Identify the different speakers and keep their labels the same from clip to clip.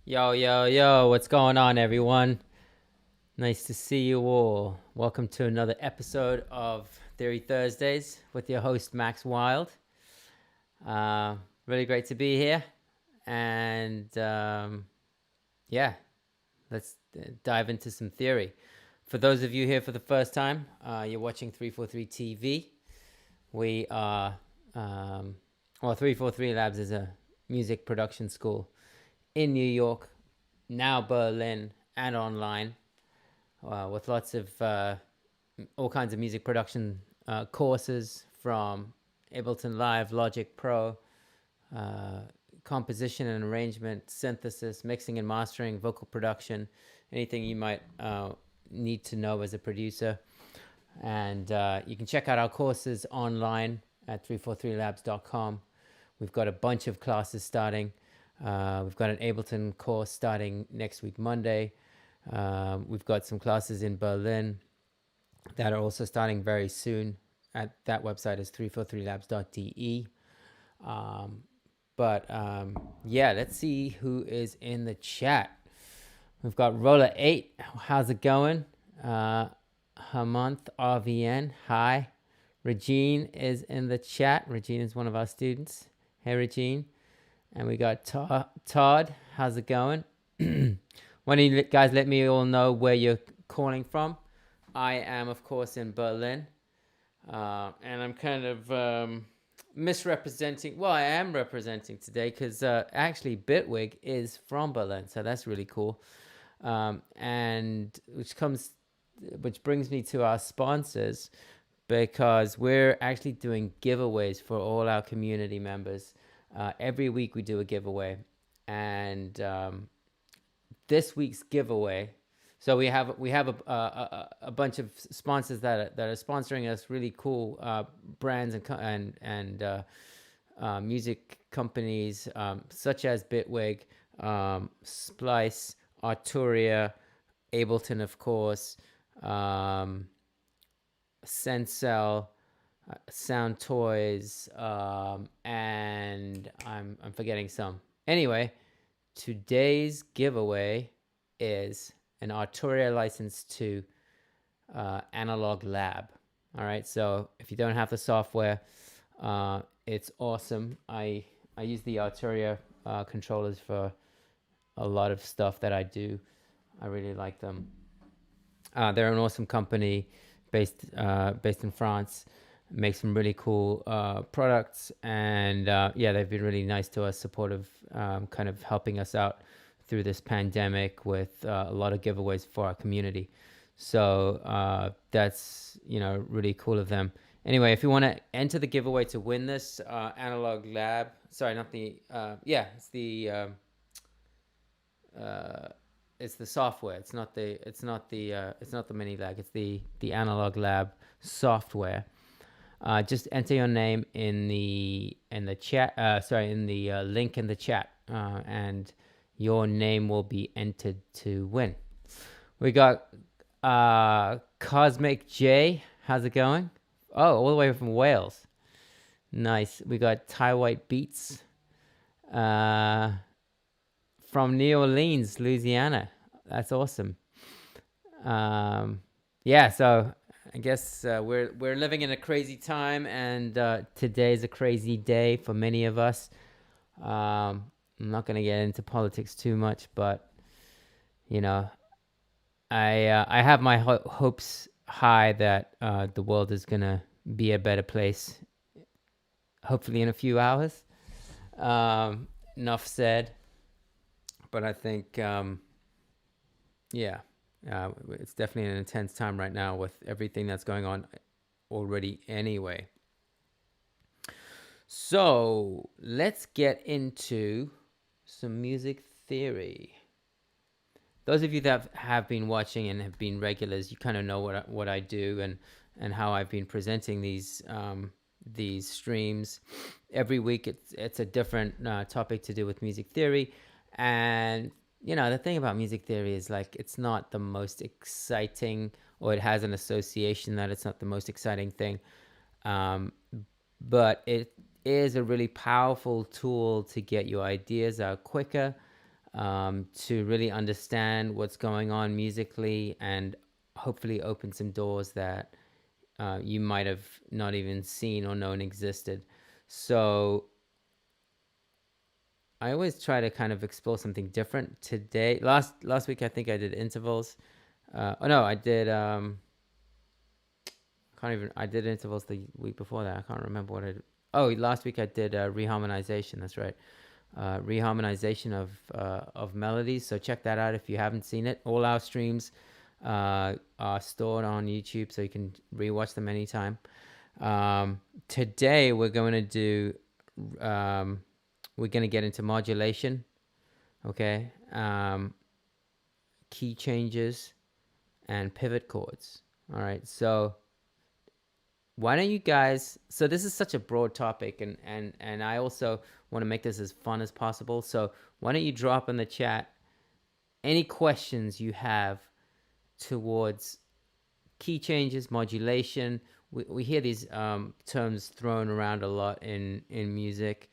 Speaker 1: Yo, yo, yo, what's going on, everyone? Nice to see you all. Welcome to another episode of Theory Thursdays with your host, Max Wild. Uh, really great to be here. And yeah, let's dive into some theory. For those of you here for the first time, you're watching 343 TV. We are, 343 Labs is a music production school in New York, now Berlin, and online, with lots of all kinds of music production courses from Ableton Live, Logic Pro, uh, composition and arrangement, synthesis, mixing and mastering, vocal production, anything you might need to know as a producer. And you can check out our courses online at 343labs.com. We've got a bunch of classes starting. We've got an Ableton course starting next week, Monday. We've got some classes in Berlin that are also starting very soon. At that website is 343labs.de. Yeah, let's see who is in the chat. We've got Roller 8. How's it going? Hamonth RVN. Hi. Regine is in the chat. Regine is one of our students. Hey, Regine. And we got Todd. How's it going? Why don't you guys let me all know where you're calling from? I am, of course, in Berlin. And I'm kind of misrepresenting. Well, I am representing today because actually Bitwig is from Berlin. So that's really cool. And which brings me to our sponsors, because we're actually doing giveaways for all our community members. Every week we do a giveaway, and this week's giveaway. So we have a bunch of sponsors that are sponsoring us. Really cool brands and music companies such as Bitwig, Splice, Arturia, Ableton, of course, Sencel, Sound Toys, and I'm forgetting some. Anyway, today's giveaway is an Arturia license to Analog Lab. All right, so if you don't have the software, it's awesome. I use the Arturia controllers for a lot of stuff that I do. I really like them. They're an awesome company based in France. Make some really cool products, and yeah, they've been really nice to us, supportive, kind of helping us out through this pandemic with a lot of giveaways for our community. So that's really cool of them. Anyway, if you want to enter the giveaway to win this Analog Lab, sorry, not the it's the software. It's not the mini lag. It's the Analog Lab software. Just enter your name in the chat. In the link in the chat, and your name will be entered to win. We got Cosmic J. How's it going? Oh, all the way from Wales. Nice. We got Ty White Beats from New Orleans, Louisiana. That's awesome. Yeah, so I guess we're living in a crazy time, and today's a crazy day for many of us. I'm not going to get into politics too much, but I have my hopes high that the world is going to be a better place, hopefully in a few hours. Enough said. But I think, it's definitely an intense time right now with everything that's going on already anyway. So let's get into some music theory. Those of you that have been watching and have been regulars, you kind of know what I do and how I've been presenting these streams. Every week it's a different topic to do with music theory. And the thing about music theory is, like, it's not the most exciting, or it has an association that it's not the most exciting thing, but it is a really powerful tool to get your ideas out quicker, to really understand what's going on musically and hopefully open some doors that you might have not even seen or known existed. So I always try to kind of explore something different. Today, last week, I think I did intervals. Oh no, I did. I did intervals the week before that. I can't remember what I did. Oh, last week I did reharmonization. That's right. Reharmonization of melodies. So check that out if you haven't seen it. All our streams are stored on YouTube, so you can rewatch them anytime. Today we're going to do we're going to get into modulation, okay, key changes and pivot chords. All right, so why don't you guys, so this is such a broad topic, and I also want to make this as fun as possible, so why don't you drop in the chat any questions you have towards key changes, modulation. We hear these terms thrown around a lot in music.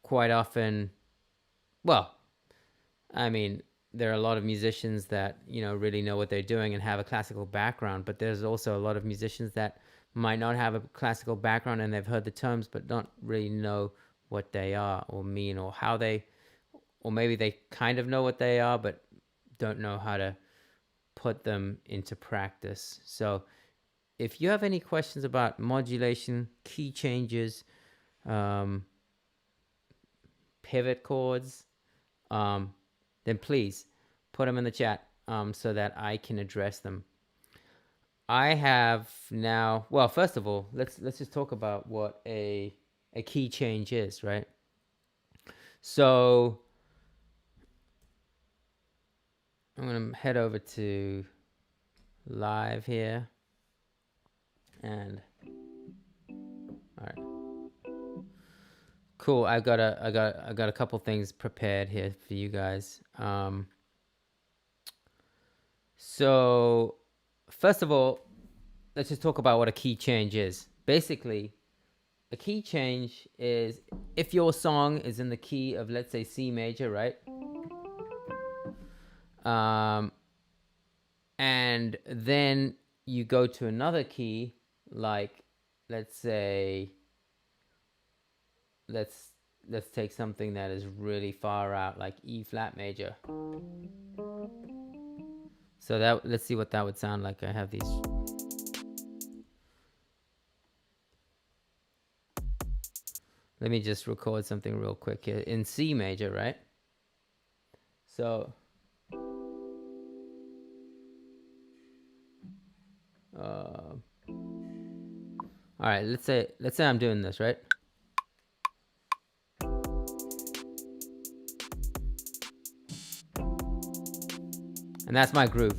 Speaker 1: Quite often, well, I mean, there are a lot of musicians that, you know, really know what they're doing and have a classical background, but there's also a lot of musicians that might not have a classical background and they've heard the terms but don't really know what they are or mean, or how they, or maybe they kind of know what they are but don't know how to put them into practice. So if you have any questions about modulation, key changes, pivot chords, then please put them in the chat so that I can address them. I have now, well, first of all, let's just talk about what a key change is, right? So I'm going to head over to live here, and all right, cool. I got a couple things prepared here for you guys. So first of all, let's just talk about what a key change is. Basically, a key change is if your song is in the key of, let's say, C major, right? And then you go to another key, like, let's say, let's take something that is really far out, like E flat major. So that, let's see what that would sound like. I have these. Let me just record something real quick here in C major, right? So all right, let's say I'm doing this, right? And that's my groove.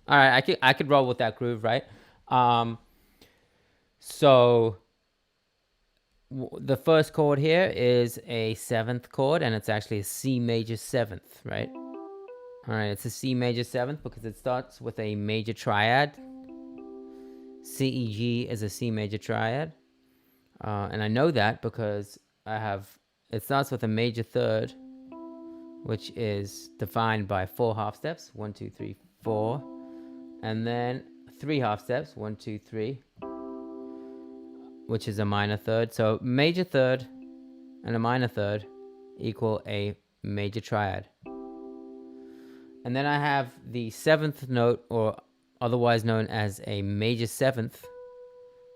Speaker 1: All right, I could roll with that groove, right? So the first chord here is a 7th chord, and it's actually a C major 7th, right? All right, it's a C major 7th because it starts with a major triad. C, E, G is a C major triad. And I know that because it starts with a major 3rd, which is defined by 4 half steps, 1, 2, 3, 4. And then 3 half steps, 1, 2, 3, which is a minor 3rd. So major 3rd and a minor 3rd equal a major triad. And then I have the 7th note, or otherwise known as a major 7th.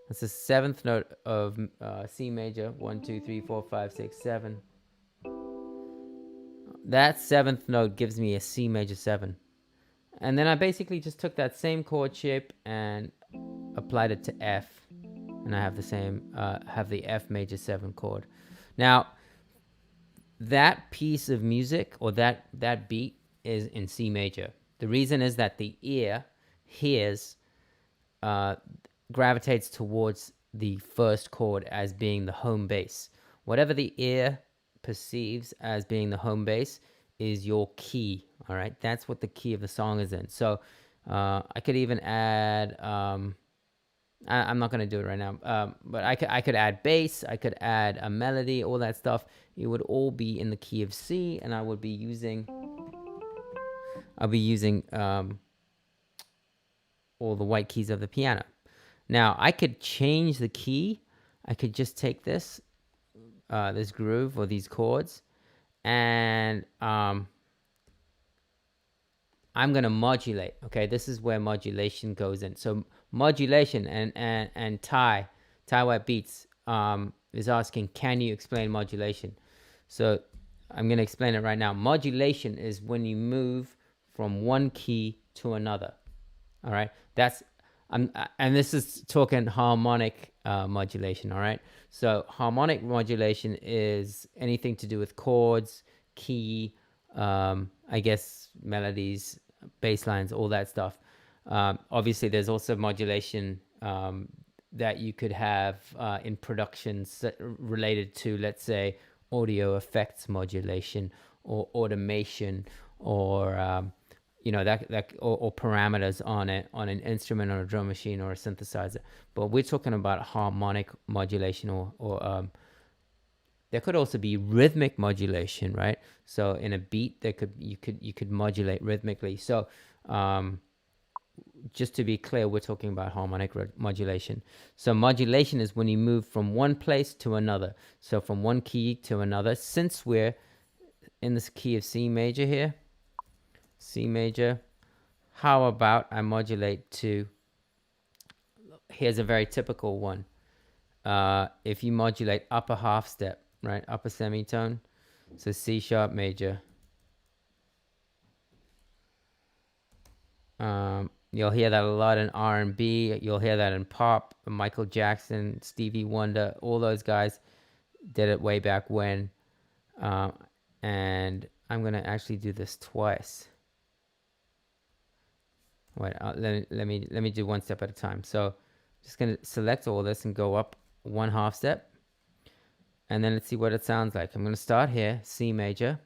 Speaker 1: That's the 7th note of C major, 1, 2, 3, 4, 5, 6, 7. That 7th note gives me a C major 7. And then I basically just took that same chord shape and applied it to F. And I have the same, have the F major 7 chord. Now, that piece of music, or that beat, is in C major. The reason is that the ear hears, gravitates towards the first chord as being the home base. Whatever the ear perceives as being the home base is your key. All right, that's what the key of the song is in. So I could even add, I'm not going to do it right now, but I could add bass, I could add a melody, all that stuff. It would all be in the key of C, and I'll be using all the white keys of the piano. Now I could change the key. I could just take this groove or these chords, and I'm going to modulate. Okay, this is where modulation goes in. So modulation and Ty White Beats is asking, can you explain modulation? So I'm going to explain it right now. Modulation is when you move from one key to another. All right, that's and this is talking harmonic modulation. All right, so harmonic modulation is anything to do with chords, key, I guess melodies, bass lines, all that stuff. Obviously, there's also modulation that you could have in productions related to, let's say, audio effects modulation or automation, or you know, or parameters on an instrument or a drum machine or a synthesizer. But we're talking about harmonic modulation, or there could also be rhythmic modulation, right? So in a beat, you could modulate rhythmically. So just to be clear, we're talking about harmonic modulation. So modulation is when you move from one place to another. So from one key to another. Since we're in this key of C major here, C major, how about I modulate to, here's a very typical one. If you modulate upper half step, right, upper semitone, so C sharp major, you'll hear that a lot in R&B, you'll hear that in pop. Michael Jackson, Stevie Wonder, all those guys did it way back when. And I'm gonna actually do this twice. Wait, let me do one step at a time. So just gonna select all this and go up one half step, and then let's see what it sounds like. I'm gonna start here, C major.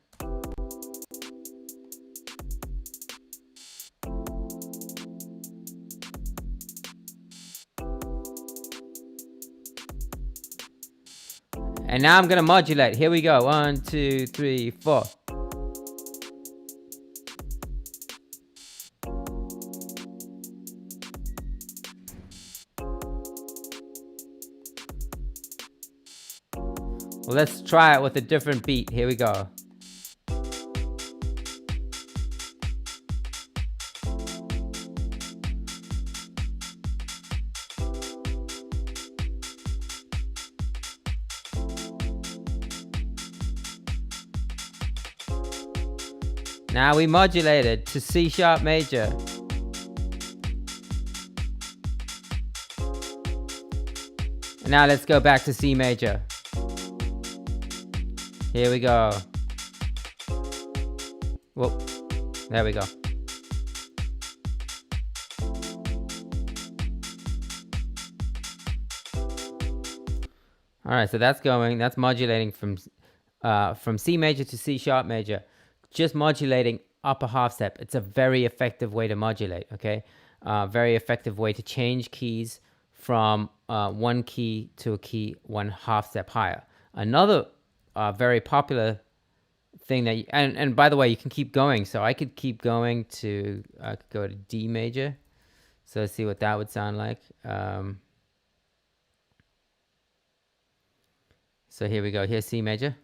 Speaker 1: And now I'm gonna modulate. Here we go. 1, 2, 3, 4. Well, let's try it with a different beat. Here we go. Now we modulated to C sharp major. And now let's go back to C major. Here we go. Whoa, there we go. All right, so that's modulating from C major to C sharp major. Just modulating upper half step. It's a very effective way to modulate, okay? Very effective way to change keys from one key to a key one half step higher. Another very popular thing that, and by the way, you can keep going. So I could keep going to, I could go to D major. So let's see what that would sound like. So here we go. Here's C major.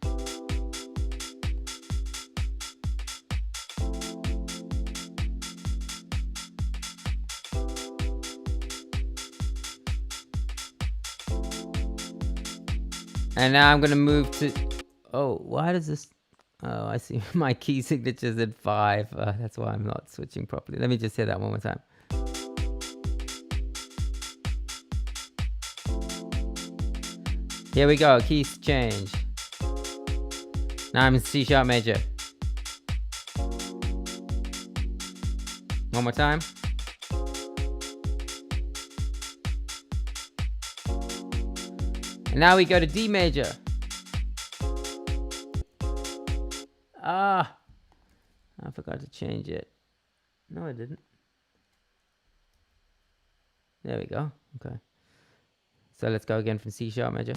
Speaker 1: And now I'm going to move to, oh, why does this, oh, I see my key signature's at 5. That's why I'm not switching properly. Let me just hear that one more time. Here we go, keys change. Now I'm in C sharp major. One more time. And now we go to D major. Ah, I forgot to change it. No, I didn't. There we go. Okay. So let's go again from C sharp major.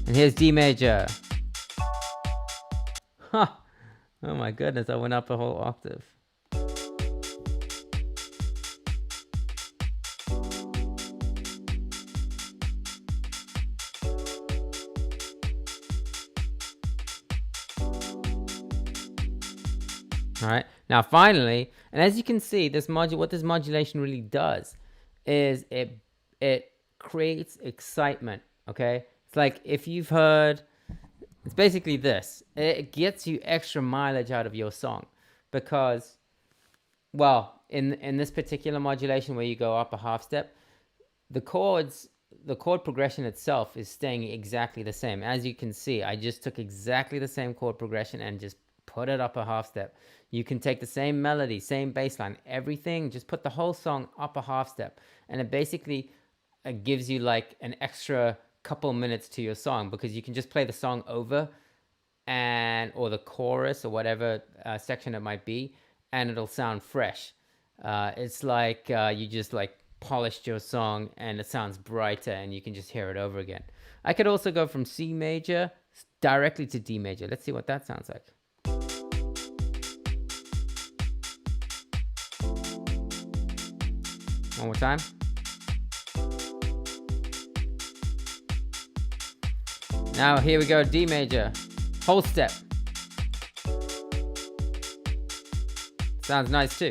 Speaker 1: And here's D major. Huh. Oh my goodness, I went up a whole octave. All right. Now, finally, and as you can see, what this modulation really does is it creates excitement. Okay. It's like if you've heard, it's basically this. It gets you extra mileage out of your song because, well, in this particular modulation where you go up a half step, the chord progression itself is staying exactly the same. As you can see, I just took exactly the same chord progression and just put it up a half step. You can take the same melody, same bass line, everything, just put the whole song up a half step. And it basically gives you like an extra couple minutes to your song because you can just play the song over or the chorus or whatever section it might be, and it'll sound fresh. It's like you just like polished your song and it sounds brighter and you can just hear it over again. I could also go from C major directly to D major. Let's see what that sounds like. One more time. Now here we go, D major, whole step. Sounds nice too.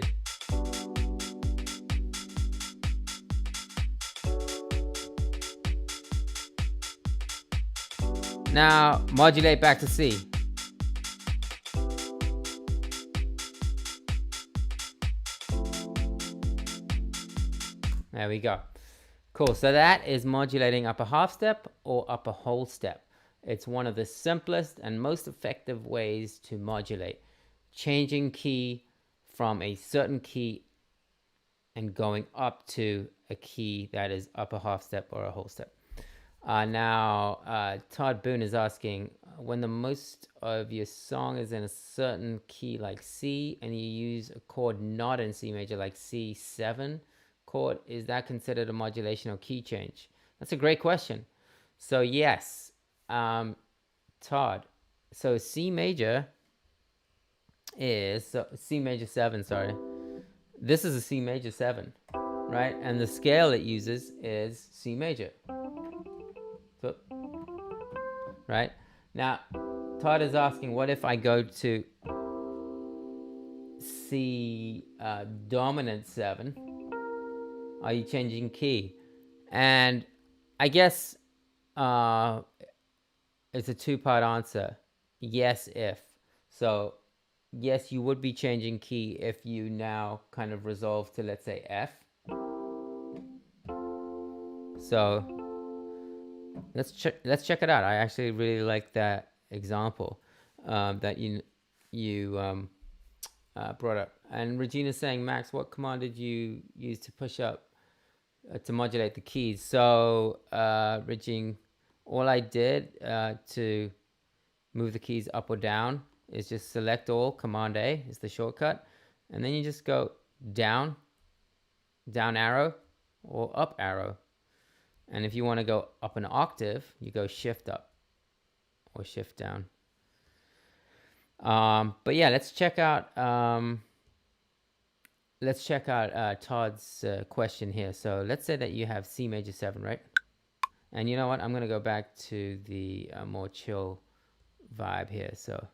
Speaker 1: Now modulate back to C. There we go. Cool. So that is modulating up a half step or up a whole step. It's one of the simplest and most effective ways to modulate. Changing key from a certain key and going up to a key that is up a half step or a whole step. Now, Todd Boone is asking, when the most of your song is in a certain key like C and you use a chord not in C major like C7 chord, is that considered a modulation or key change? That's a great question. So yes, Todd, so C major is C major 7, sorry. This is a C major 7, right? And the scale it uses is C major. So, right? Now, Todd is asking, what if I go to C dominant 7? Are you changing key? And I guess it's a two-part answer. Yes, if. So, yes, you would be changing key if you now kind of resolve to, let's say, F. So let's check it out. I actually really like that example that you brought up. And Regina's saying, Max, what command did you use to push up to modulate the keys? So Regina, all I did to move the keys up or down is just select all, Command A is the shortcut, and then you just go down arrow, or up arrow. And if you want to go up an octave, you go shift up or shift down. But yeah, let's check out Todd's question here. So let's say that you have C major 7, right? And you know what? I'm going to go back to the more chill vibe here. So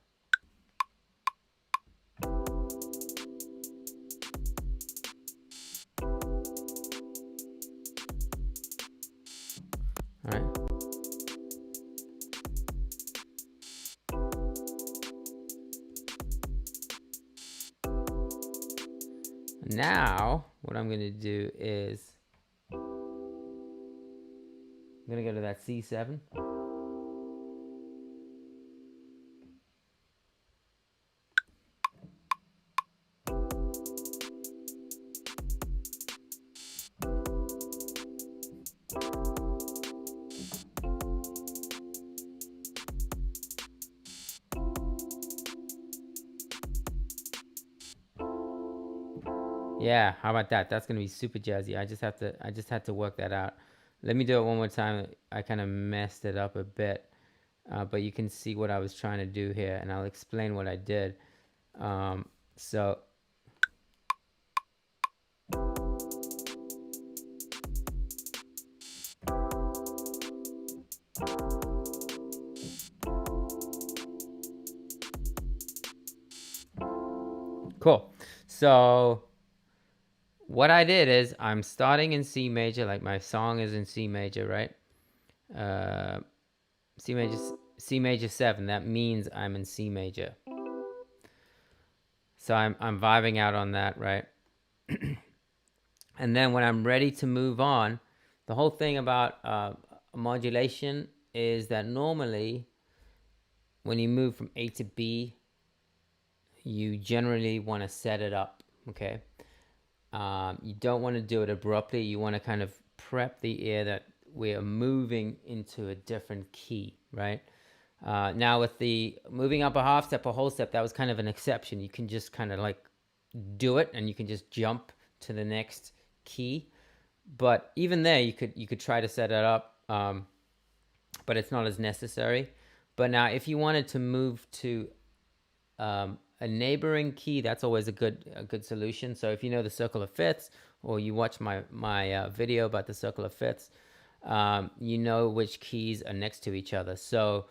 Speaker 1: all right. Now, what I'm going to do is I'm going to go to that C7. Yeah, how about that? That's gonna be super jazzy. I just had to work that out. Let me do it one more time. I kind of messed it up a bit, but you can see what I was trying to do here, and I'll explain what I did. So cool. So what I did is I'm starting in C major, like my song is in C major, right? Uh, C major 7. That means I'm in C major. So I'm vibing out on that, right? And then when I'm ready to move on, the whole thing about modulation is that normally when you move from A to B, you generally want to set it up, okay? You don't want to do it abruptly. You want to kind of prep the ear that we are moving into a different key, right? Now with the moving up a half step, a whole step, that was kind of an exception. You can just kind of like do it and you can just jump to the next key. But even there, you could try to set it up, but it's not as necessary. But now if you wanted to move to a neighboring key, that's always a good solution. So if you know the circle of fifths, or you watch my video about the circle of fifths, you know which keys are next to each other. So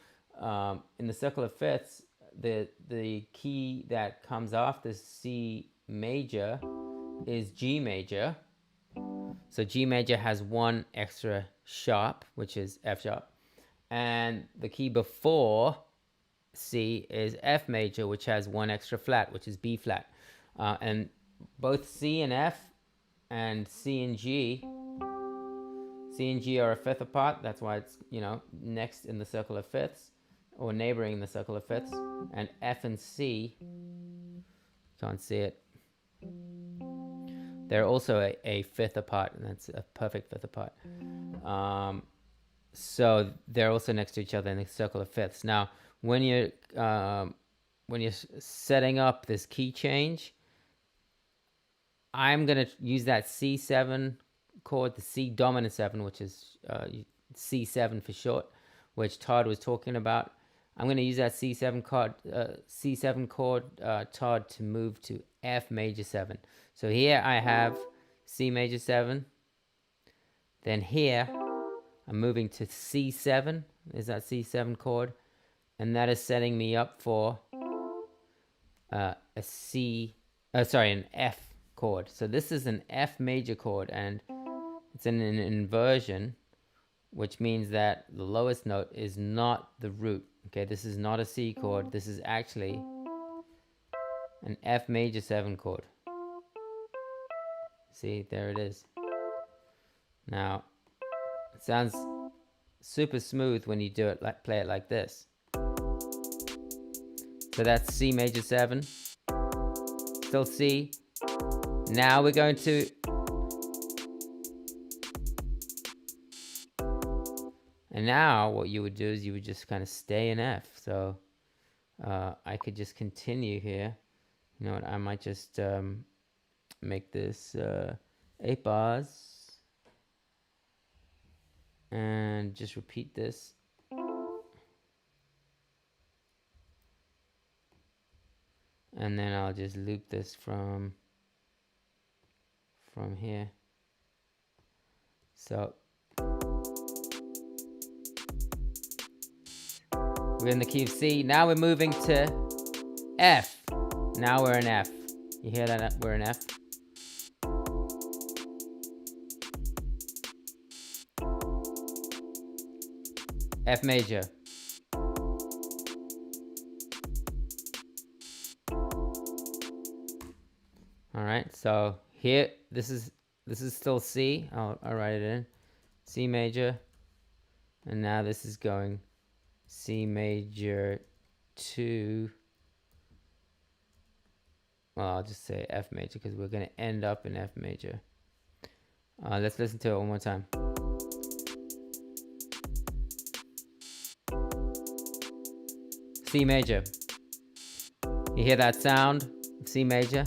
Speaker 1: in the circle of fifths, the key that comes after C major is G major. So G major has one extra sharp, which is F sharp, and the key before C is F major, which has one extra flat, which is B flat. And both C and F and C and G are a fifth apart. That's why it's, you know, next in the circle of fifths, or neighboring the circle of fifths. And F and C, can't see it, they're also a fifth apart, and that's a perfect fifth apart. So they're also next to each other in the circle of fifths. Now, when you're setting up this key change, I'm gonna use that C7 chord, the C dominant 7, which is C7 for short, which Todd was talking about. I'm gonna use that C7 chord, Todd, to move to F major 7. So here I have C major 7. Then here I'm moving to C7. Is that C7 chord? And that is setting me up for an F chord. So this is an F major chord, and it's in an inversion, which means that the lowest note is not the root. Okay, this is not a C chord. This is actually an F major 7 chord. See, there it is. Now, it sounds super smooth when you do it, like play it like this. So that's C major 7, still C. Now we're going to, and now what you would do is you would just kind of stay in F. So I could just continue here. You know what, I might just make this 8 bars and just repeat this. And then I'll just loop this from here. So we're in the key of C. Now we're moving to F. Now we're in F. You hear that? We're in F. F major. All right, so here, this is still C. I'll write it in. C major. And now this is going C major 2. Well, I'll just say F major because we're going to end up in F major. Let's listen to it one more time. C major. You hear that sound? C major.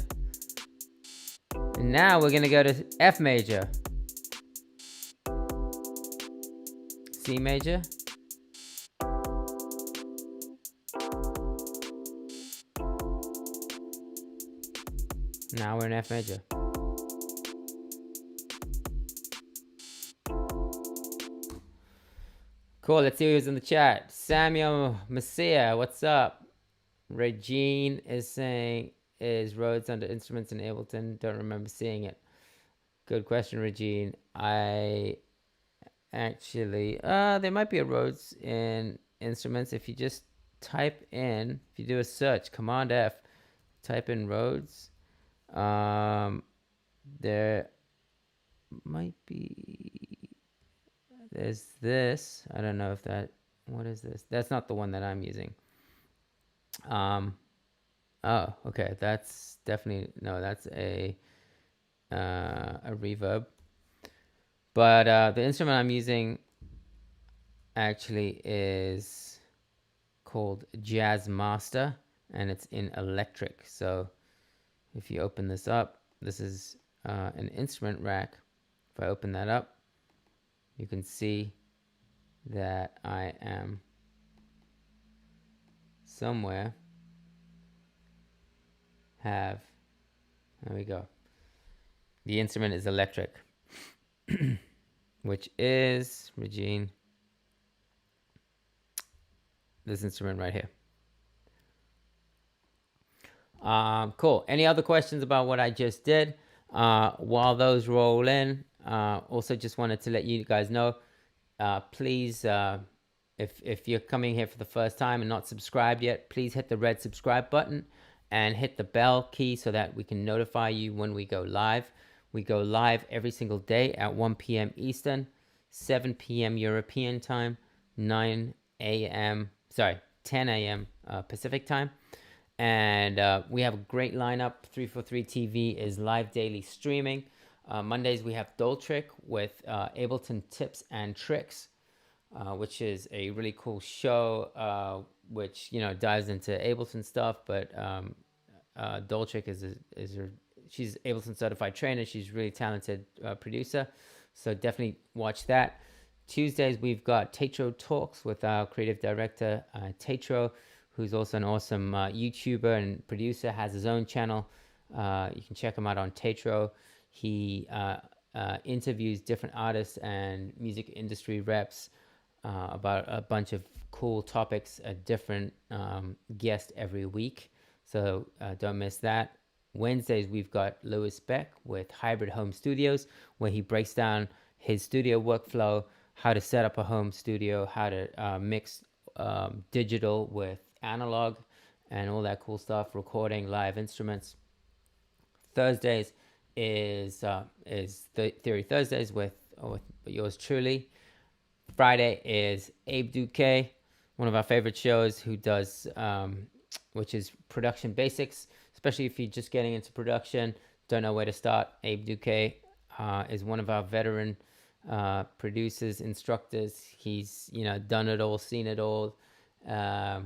Speaker 1: And now we're gonna go to F major, C major, now we're in F major. Cool, let's see who's in the chat. Samuel Messiah, what's up? Regine is saying, is Rhodes under instruments in Ableton? Don't remember seeing it. Good question, Regine. I actually, there might be a Rhodes in instruments. If you just type in, if you do a search, Command F, type in Rhodes, there might be, there's this. I don't know if that, what is this? That's not the one that I'm using. Oh, okay. That's definitely, no, that's a reverb. But the instrument I'm using actually is called Jazz Master, and it's in electric. So if you open this up, this is an instrument rack. If I open that up, you can see that I am somewhere have, there we go. The instrument is electric, which is, Regine, this instrument right here. Cool. Any other questions about what I just did? While those roll in, also just wanted to let you guys know, please, if you're coming here for the first time and not subscribed yet, please hit the red subscribe button and hit the bell key so that we can notify you when we go live. We go live every single day at 1 p.m. Eastern, 7 p.m. European time, 10 a.m. Pacific time. And we have a great lineup. 343 TV is live daily streaming. Mondays we have dolltr with Ableton tips and tricks, which is a really cool show, which dives into Ableton stuff. But dolltr she's Ableton Certified Trainer. She's a really talented producer, so definitely watch that. Tuesdays we've got TAETRO Talks with our creative director TAETRO, who's also an awesome YouTuber and producer, has his own channel. You can check him out on TAETRO. He interviews different artists and music industry reps about a bunch of cool topics, a different guest every week. So don't miss that. Wednesdays, we've got Lewis Beck with Hybrid Home Studios, where he breaks down his studio workflow, how to set up a home studio, how to mix digital with analog and all that cool stuff, recording live instruments. Thursdays is the Theory Thursdays with yours truly. Friday is Abe Duque, one of our favorite shows, who does which is production basics, especially if you're just getting into production, don't know where to start. Abe Duque is one of our veteran producers, instructors. He's done it all, seen it all, wears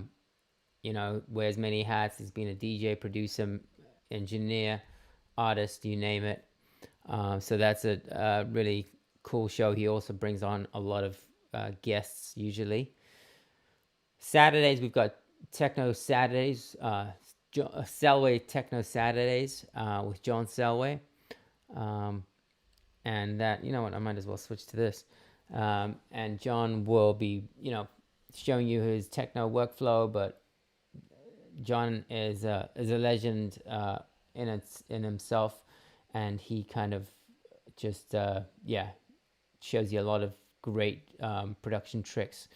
Speaker 1: many hats. He's been a DJ, producer, engineer, artist, you name it. So that's a really cool show. He also brings on a lot of guests usually. Saturdays we've got Techno Saturdays, Selway Techno Saturdays with John Selway. And that, you know what, I might as well switch to this. And John will be, showing you his techno workflow, but John is a legend in himself, and he kind of just shows you a lot of great production tricks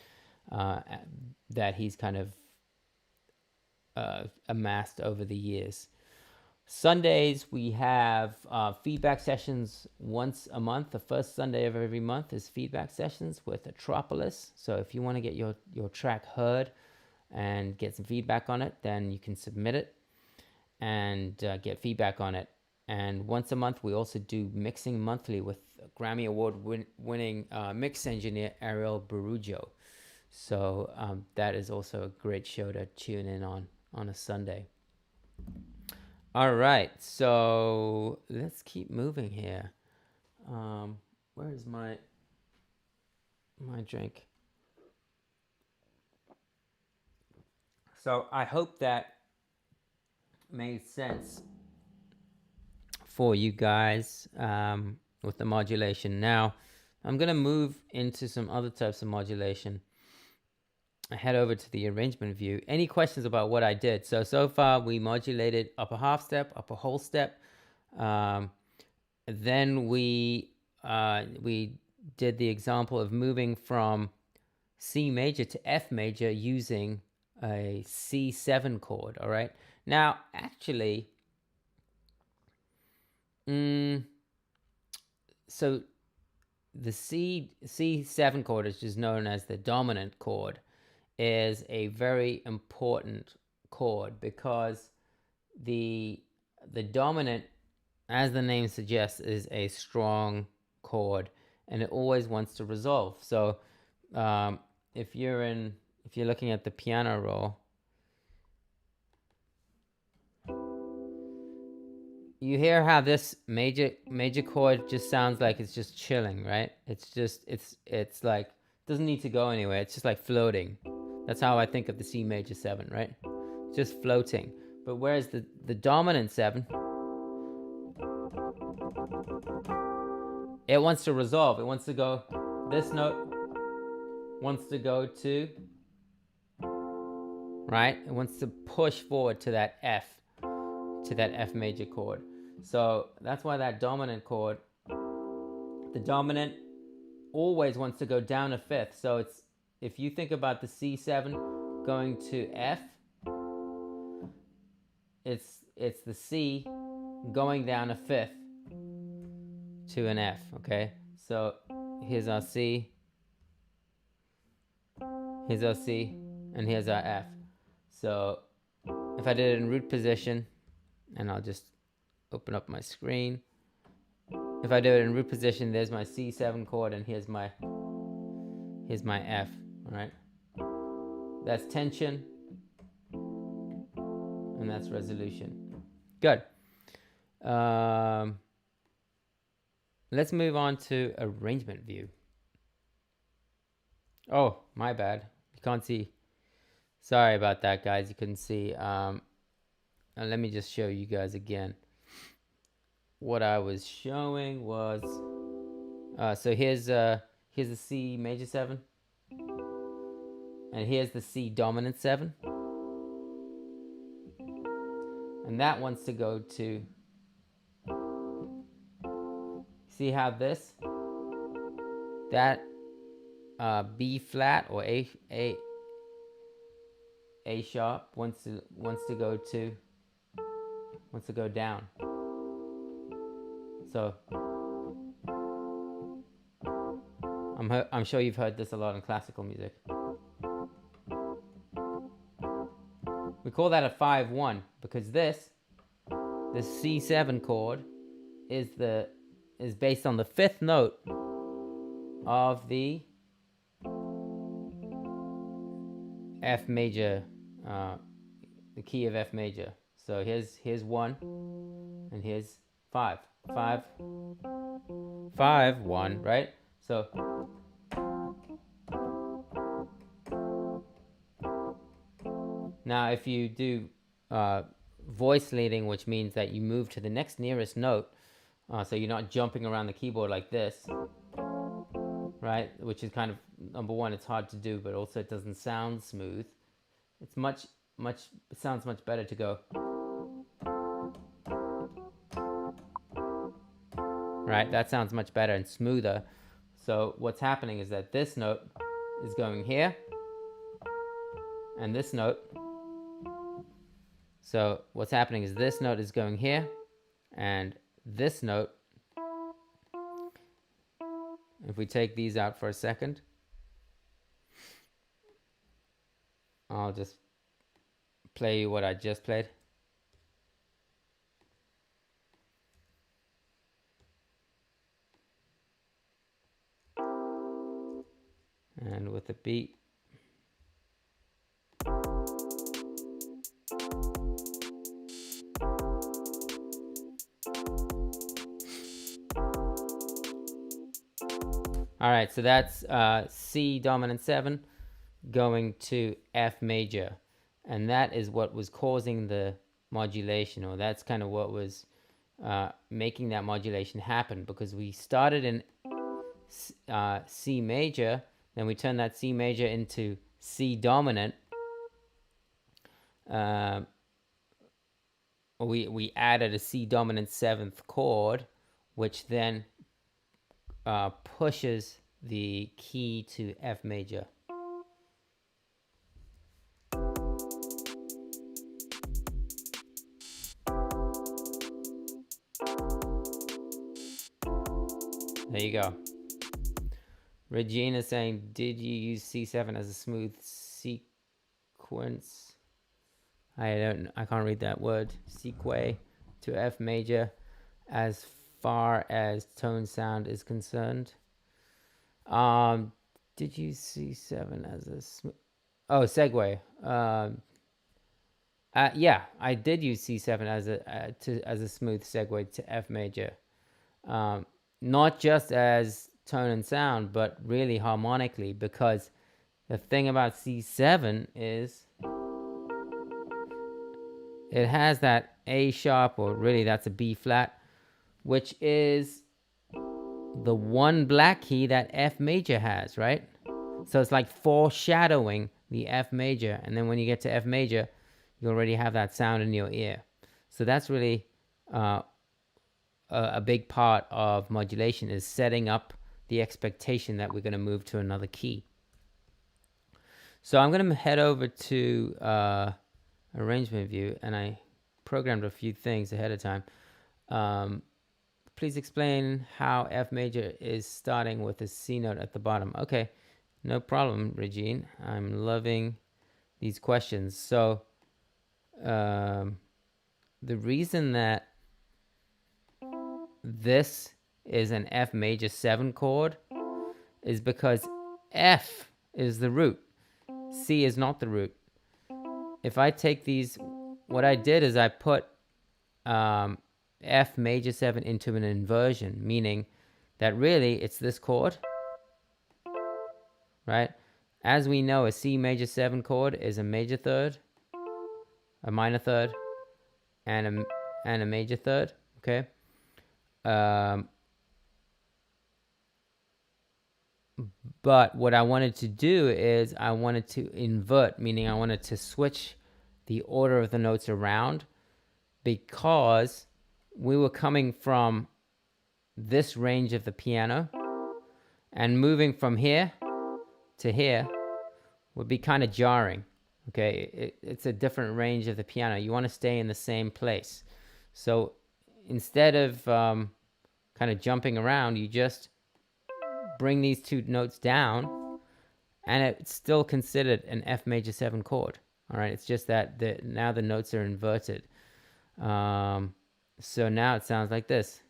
Speaker 1: that he's kind of amassed over the years. Sundays we have feedback sessions once a month. The first Sunday of every month is feedback sessions with Atropolis. So if you want to get your track heard and get some feedback on it, then you can submit it and get feedback on it. And once a month we also do mixing monthly with Grammy Award winning mix engineer Ariel Barujo. So that is also a great show to tune in on a Sunday. All right, so let's keep moving here. Where's my drink? So I hope that made sense for you guys with the modulation. Now, I'm going to move into some other types of modulation. I head over to the arrangement view. Any questions about what I did? So far we modulated upper half step, upper whole step. Then we did the example of moving from C major to F major using a C7 chord. All right. Now, actually, so the C7 chord is just known as the dominant chord, is a very important chord because the dominant, as the name suggests, is a strong chord, and it always wants to resolve. So if you're looking at the piano roll, you hear how this major chord just sounds like it's just chilling, right? It's like doesn't need to go anywhere. It's just like floating. That's how I think of the C major 7, right? Just floating. But whereas the dominant 7, it wants to resolve. It wants to go, this note wants to go to, right? It wants to push forward to that F major chord. So that's why that dominant chord, the dominant always wants to go down a fifth. So it's, if you think about the C7 going to F, it's the C going down a fifth to an F, okay? So here's our C, here's our C, and here's our F. So if I did it in root position, and I'll just open up my screen. If I do it in root position, there's my C7 chord, and here's my F, all right? That's tension, and that's resolution. Good. Let's move on to arrangement view. Oh, my bad. You can't see. Sorry about that, guys. You couldn't see. Let me just show you guys again. What I was showing was, so here's the C major 7, and here's the C dominant 7, and that wants to go to, see how that B flat or A sharp wants to go down. So I'm sure you've heard this a lot in classical music. We call that a 5-1 because the C7 chord is based on the fifth note of the F major, the key of F major. So here's 1, and here's 5. 5, 5, 1, right? So now if you do voice leading, which means that you move to the next nearest note, so you're not jumping around the keyboard like this, right? Which is kind of, number one, it's hard to do, but also it doesn't sound smooth. It's it sounds much better to go, right? That sounds much better and smoother. So what's happening is that this note is going here, and this note. So what's happening is this note is going here, and this note, if we take these out for a second, I'll just play you what I just played. And with the beat. All right, so that's C dominant 7 going to F major. And that is what was causing the modulation, or that's kind of what was making that modulation happen, because we started in C major, then we turned that C major into C dominant. We added a C dominant 7th chord, which then pushes the key to F major. There you go. Regina saying, did you use C7 as a smooth sequence? I can't read that word. Seque to F major as far as tone sound is concerned. Did you C7 as a segue? Yeah, I did use C7 as a smooth segue to F major. Not just as tone and sound, but really harmonically, because the thing about C7 is it has that A sharp, or really that's a B flat, which is the one black key that F major has, right? So it's like foreshadowing the F major, and then when you get to F major, you already have that sound in your ear. So that's really a big part of modulation, is setting up the expectation that we're going to move to another key. So I'm going to head over to arrangement view, and I programmed a few things ahead of time. Please explain how F major is starting with a C note at the bottom. Okay, no problem, Regine. I'm loving these questions. So the reason that this is an F major 7 chord is because F is the root. C is not the root. If I take these, what I did is I put F major 7 into an inversion, meaning that really it's this chord, right? As we know, a C major 7 chord is a major third, a minor third, and a major third, okay? But what I wanted to do is I wanted to invert, meaning I wanted to switch the order of the notes around, because we were coming from this range of the piano, and moving from here to here would be kind of jarring. Okay, it's a different range of the piano. You want to stay in the same place. So instead of kind of jumping around, you just bring these two notes down, and it's still considered an F major 7 chord. All right, it's just that now the notes are inverted. So now it sounds like this.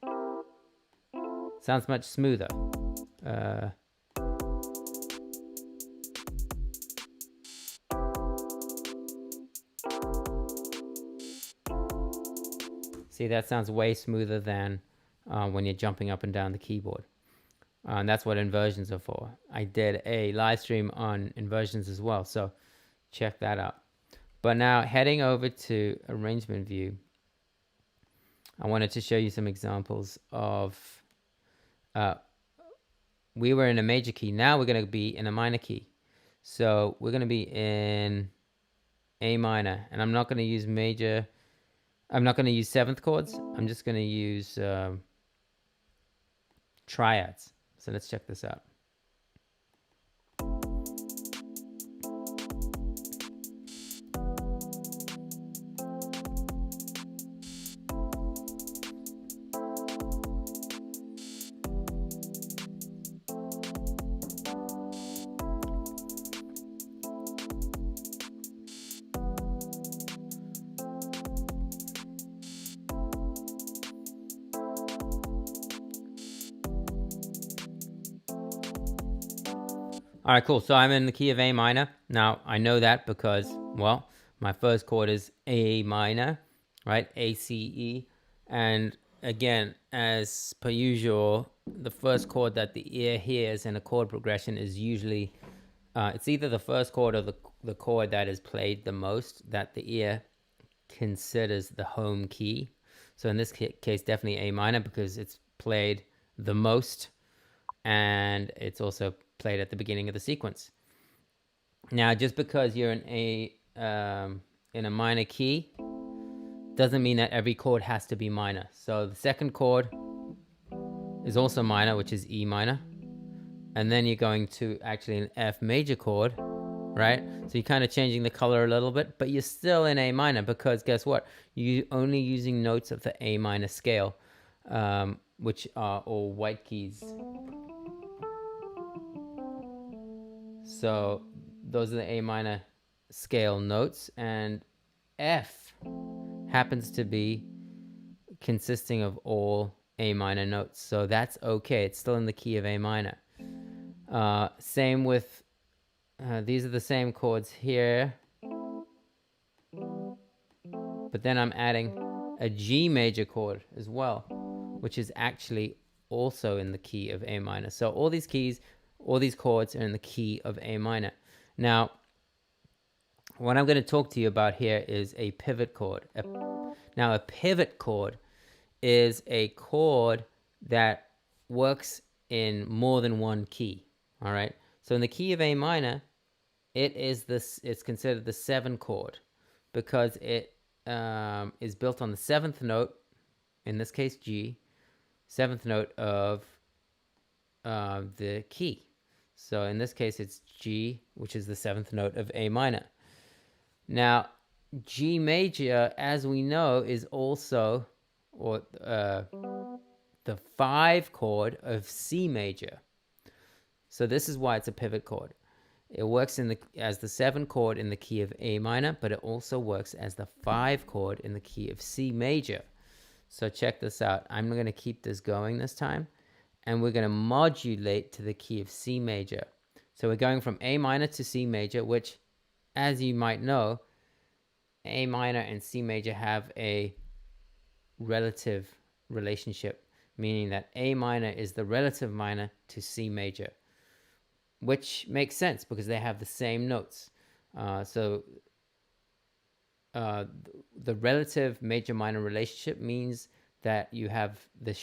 Speaker 1: Sounds much smoother. See, that sounds way smoother than when you're jumping up and down the keyboard. And that's what inversions are for. I did a live stream on inversions as well, so check that out. But now heading over to arrangement view, I wanted to show you some examples of, we were in a major key. Now we're going to be in a minor key. So we're going to be in A minor, and I'm not going to use major. I'm not going to use 7th chords. I'm just going to use triads. So let's check this out. All right, cool. So I'm in the key of A minor. Now, I know that because, well, my first chord is A minor, right? A, C, E. And again, as per usual, the first chord that the ear hears in a chord progression is usually, it's either the first chord or the chord that is played the most that the ear considers the home key. So in this case, definitely A minor, because it's played the most and it's also played at the beginning of the sequence. Now, just because you're in a minor key doesn't mean that every chord has to be minor. So the second chord is also minor, which is E minor. And then you're going to actually an F major chord, right? So you're kind of changing the color a little bit, but you're still in A minor, because guess what? You're only using notes of the A minor scale, which are all white keys. So those are the A minor scale notes, and F happens to be consisting of all A minor notes. So that's okay. It's still in the key of A minor. Same with, these are the same chords here. But then I'm adding a G major chord as well, which is actually also in the key of A minor. So all these keys, all these chords are in the key of A minor. Now, what I'm going to talk to you about here is a pivot chord. Now, a pivot chord is a chord that works in more than one key. All right. So in the key of A minor, it's considered the 7 chord, because it is built on the 7th note, in this case G, 7th note of the key. So in this case it's G, which is the 7th note of A minor. Now, G major, as we know, is also, or the 5 chord of C major. So this is why it's a pivot chord. It works as the 7 chord in the key of A minor, but it also works as the 5 chord in the key of C major. So check this out. I'm going to keep this going this time, and we're going to modulate to the key of C major. So we're going from A minor to C major, which, as you might know, A minor and C major have a relative relationship, meaning that A minor is the relative minor to C major, which makes sense because they have the same notes. So the relative major-minor relationship means that you have the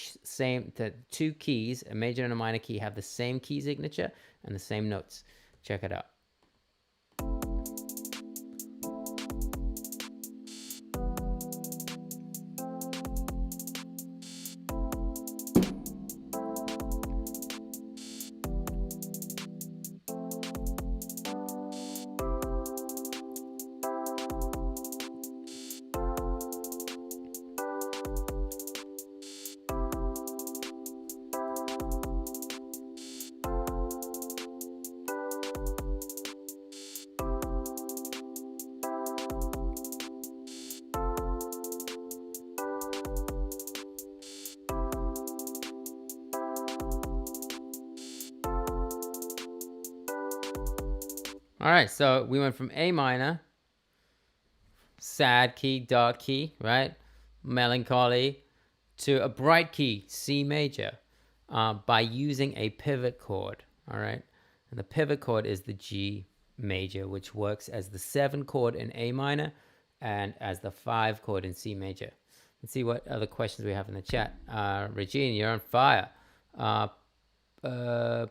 Speaker 1: two keys, a major and a minor key, have the same key signature and the same notes. Check it out. All right, so we went from A minor, sad key, dark key, right? Melancholy, to a bright key, C major, by using a pivot chord, all right? And the pivot chord is the G major, which works as the 7 chord in A minor and as the 5 chord in C major. Let's see what other questions we have in the chat. Regine, you're on fire.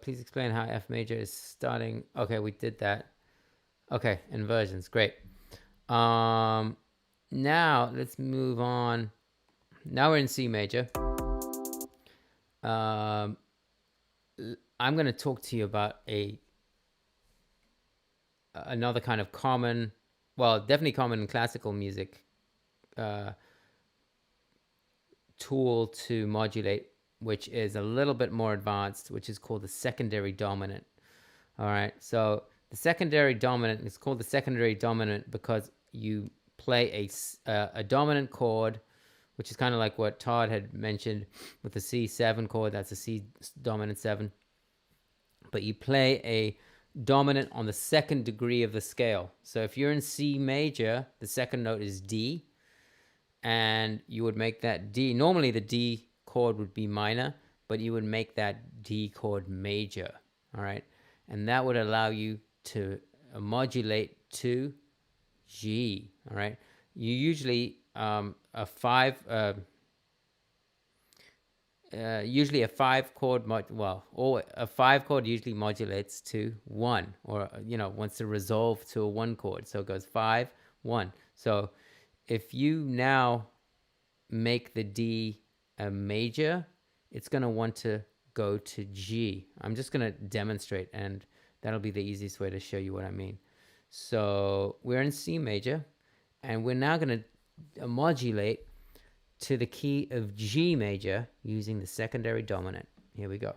Speaker 1: Please explain how F major is starting. Okay, we did that. Okay, inversions, great. Now let's move on. Now we're in C major. I'm going to talk to you about another kind of common, well, definitely common in classical music, tool to modulate, which is a little bit more advanced, which is called the secondary dominant. All right, so the secondary dominant is called the secondary dominant because you play a dominant chord, which is kind of like what Todd had mentioned with the C7 chord. That's a C dominant 7. But you play a dominant on the 2nd degree of the scale. So if you're in C major, the 2nd note is D. and you would make that D. Normally the D chord would be minor, but you would make that D chord major, all right? And that would allow you to modulate to G, all right? You usually usually a 5 chord or a 5 chord usually modulates to 1, or wants to resolve to a 1 chord, so it goes 5 1. So if you now make the D a major, it's going to want to go to G. I'm just going to demonstrate, and that'll be the easiest way to show you what I mean. So we're in C major, and we're now going to modulate to the key of G major using the secondary dominant. Here we go.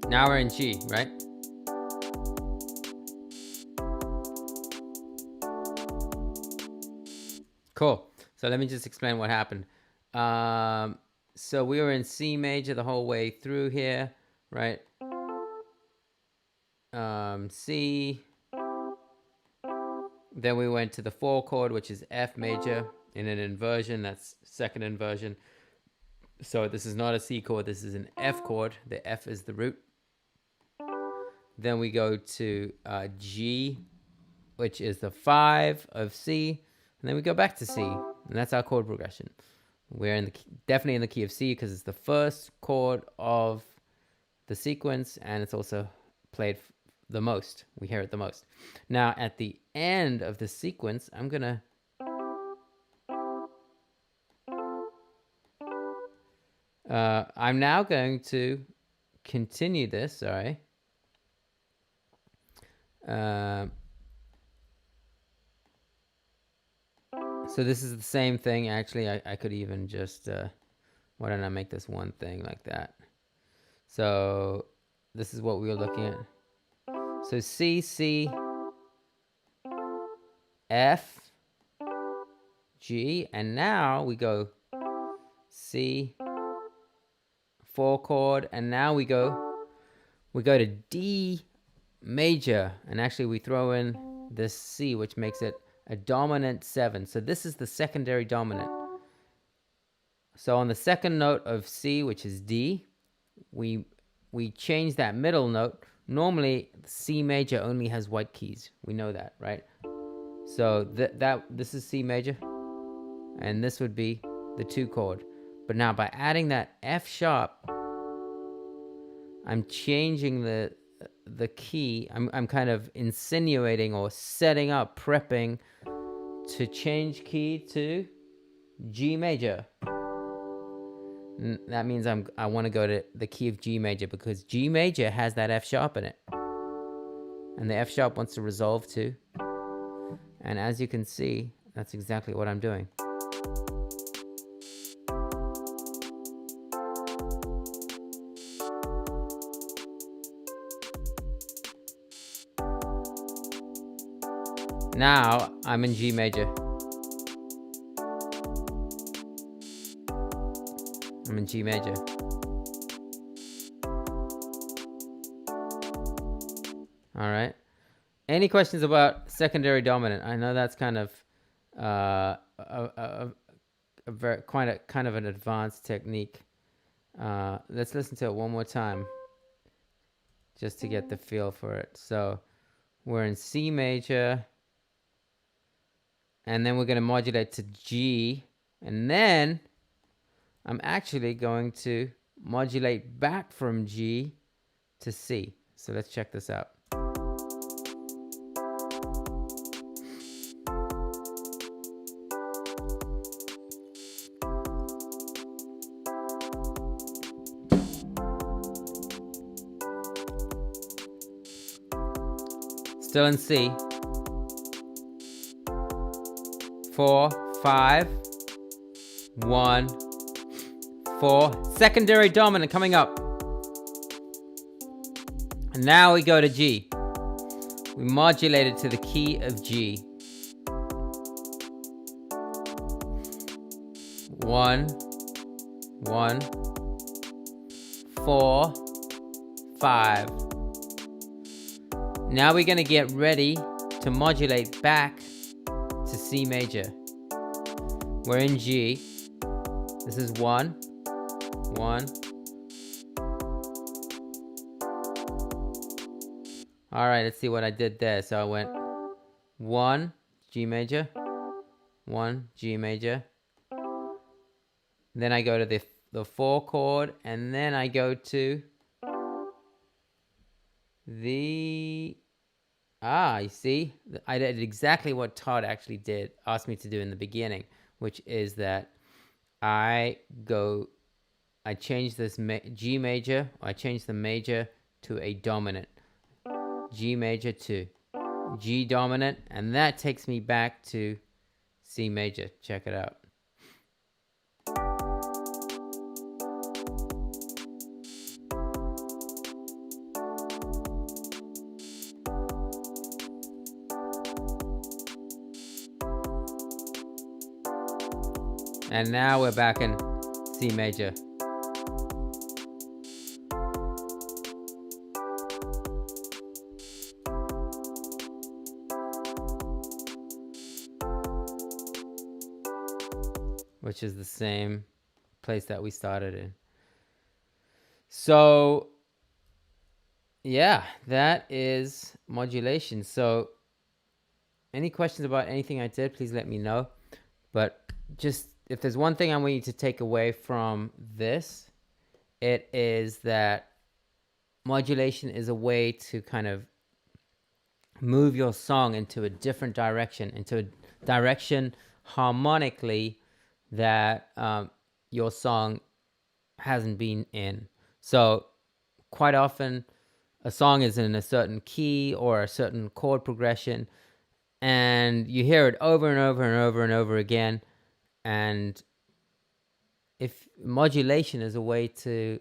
Speaker 1: Now we're in G, right? Cool. So let me just explain what happened. So we were in C major the whole way through here, right? C. Then we went to the 4 chord, which is F major in an inversion. That's second inversion. So this is not a C chord. This is an F chord. The F is the root. Then we go to G, which is the 5 of C. And then we go back to C. And that's our chord progression. We're in definitely in the key of C because it's the first chord of the sequence, and it's also played the most. We hear it the most. Now, at the end of the sequence, I'm going to... I'm now going to continue this, sorry. So this is the same thing. Actually, I could even just, why don't I make this one thing like that? So this is what we were looking at. So C, C, F, G, and now we go C, 4 chord, and now we go to D major, and actually we throw in this C, which makes it a dominant 7. So this is the secondary dominant. So on the second note of C, which is D, we change that middle note. Normally C major only has white keys. We know that, right? So this is C major, and this would be the 2 chord. But now by adding that F sharp, I'm changing the key. I'm kind of insinuating or setting up, prepping to change key to G major. That means I want to go to the key of G major because G major has that F sharp in it, and the F sharp wants to resolve to. And as you can see, that's exactly what I'm doing. Now I'm in G major. I'm in G major. All right. Any questions about secondary dominant? I know that's kind of a very kind of an advanced technique. Let's listen to it one more time, just to get the feel for it. So we're in C major, and then we're going to modulate to G, and then I'm actually going to modulate back from G to C. So let's check this out. Still in C. 4, 5, 1, 4. Secondary dominant coming up. And now we go to G. We modulate it to the key of G. 1, 1, 4, 5. Now we're going to get ready to modulate back to C major. We're in G. This is 1, 1. All right, let's see what I did there. So I went 1, G major, 1, G major. Then I go to the 4 chord, and then I go to the... you see? I did exactly what Todd actually asked me to do in the beginning, which is that I change this G major, or I change the major to a dominant. G major to G dominant, and that takes me back to C major. Check it out. And now we're back in C major. Which is the same place that we started in. So, yeah, that is modulation. So, any questions about anything I did, please let me know. But just, if there's one thing I want you to take away from this, it is that modulation is a way to kind of move your song into a different direction, into a direction harmonically that your song hasn't been in. So quite often a song is in a certain key or a certain chord progression, and you hear it over and over and over and over again. And if modulation is a way to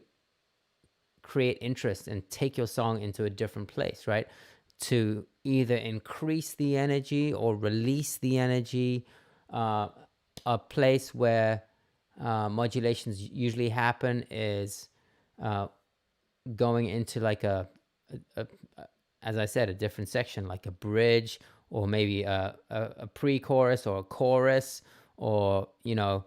Speaker 1: create interest and take your song into a different place, right? To either increase the energy or release the energy, a place where modulations usually happen is going into like as I said, a different section, like a bridge, or maybe a pre-chorus or a chorus, or, you know,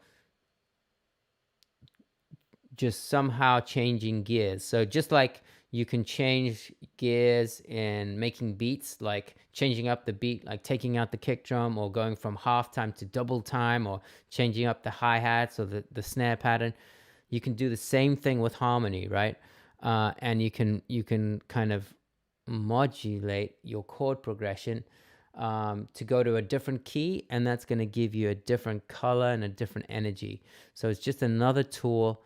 Speaker 1: just somehow changing gears. So just like you can change gears in making beats, like changing up the beat, like taking out the kick drum, or going from half time to double time, or changing up the hi-hats or the snare pattern. You can do the same thing with harmony, right? And you can kind of modulate your chord progression to go to a different key, and that's going to give you a different color and a different energy. So it's just another tool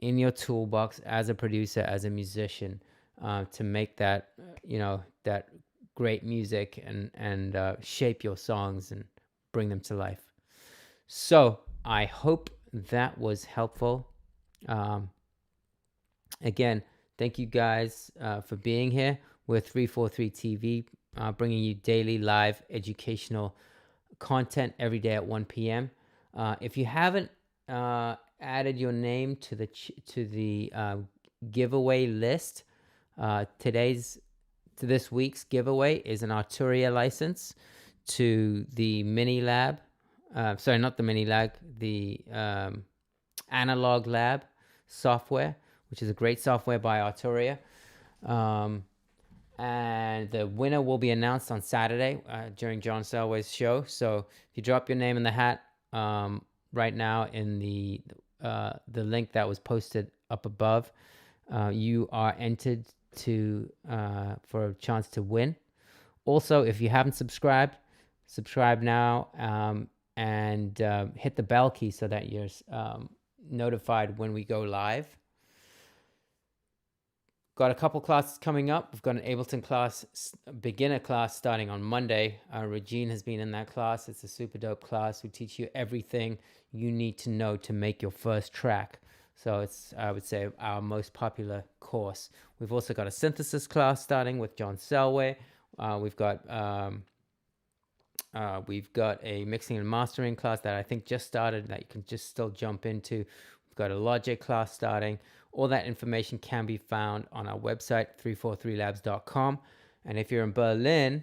Speaker 1: in your toolbox as a producer, as a musician, to make that, you know, that great music and shape your songs and bring them to life. So I hope that was helpful. Again, thank you guys for being here. We're 343 TV, bringing you daily live educational content every day at 1 p.m. If you haven't added your name to the giveaway list, this week's giveaway is an Arturia license to the Mini Lab. Sorry, not the Mini Lab, the Analog Lab software, which is a great software by Arturia. And the winner will be announced on Saturday during John Selway's show. So if you drop your name in the hat right now in the link that was posted up above, you are entered for a chance to win. Also, if you haven't subscribed, subscribe now, and hit the bell key so that you're notified when we go live. Got a couple classes coming up. We've got an Ableton class, beginner class starting on Monday. Regine has been in that class. It's a super dope class. We teach you everything you need to know to make your first track. So it's, I would say, our most popular course. We've also got a synthesis class starting with John Selway. We've got a mixing and mastering class that I think just started that you can just still jump into. We've got a Logic class starting. All that information can be found on our website, 343labs.com. And if you're in Berlin,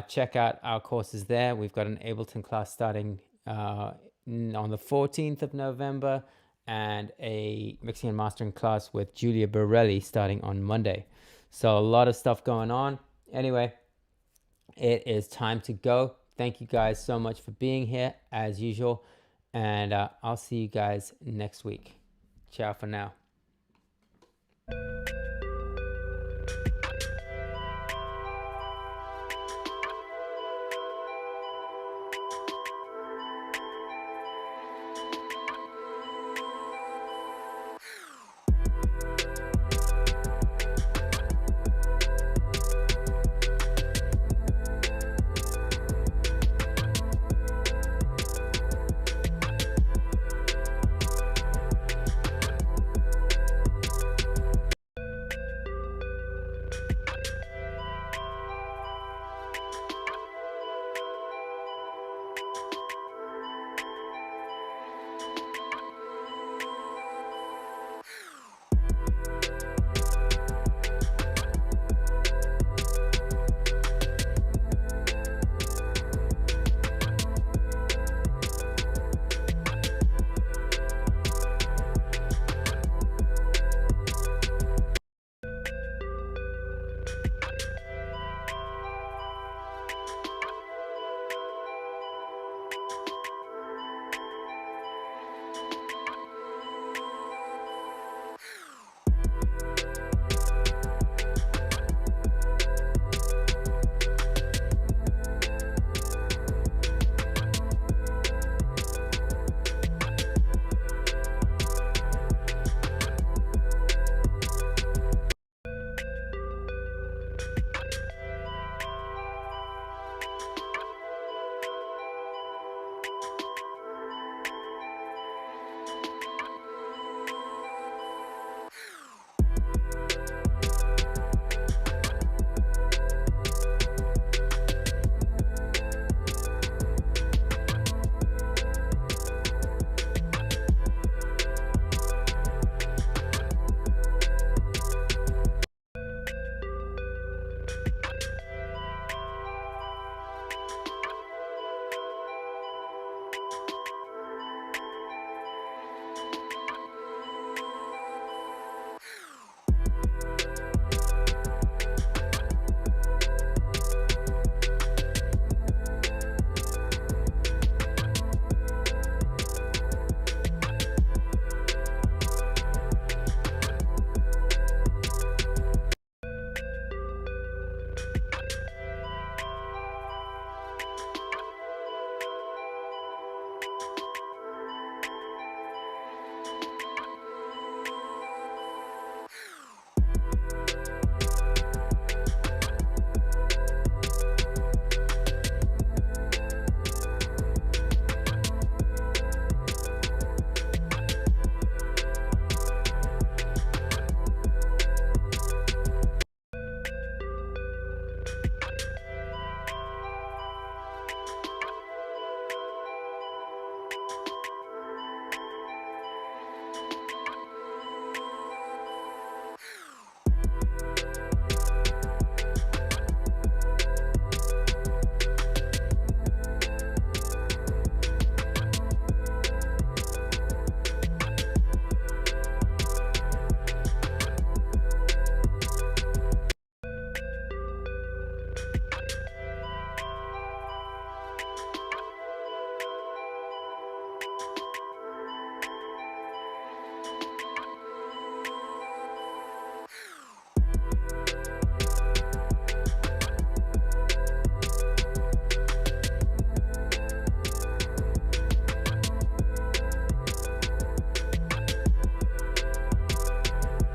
Speaker 1: check out our courses there. We've got an Ableton class starting on the 14th of November and a mixing and mastering class with Julia Borelli starting on Monday. So a lot of stuff going on. Anyway, it is time to go. Thank you guys so much for being here as usual. And I'll see you guys next week. Ciao for now.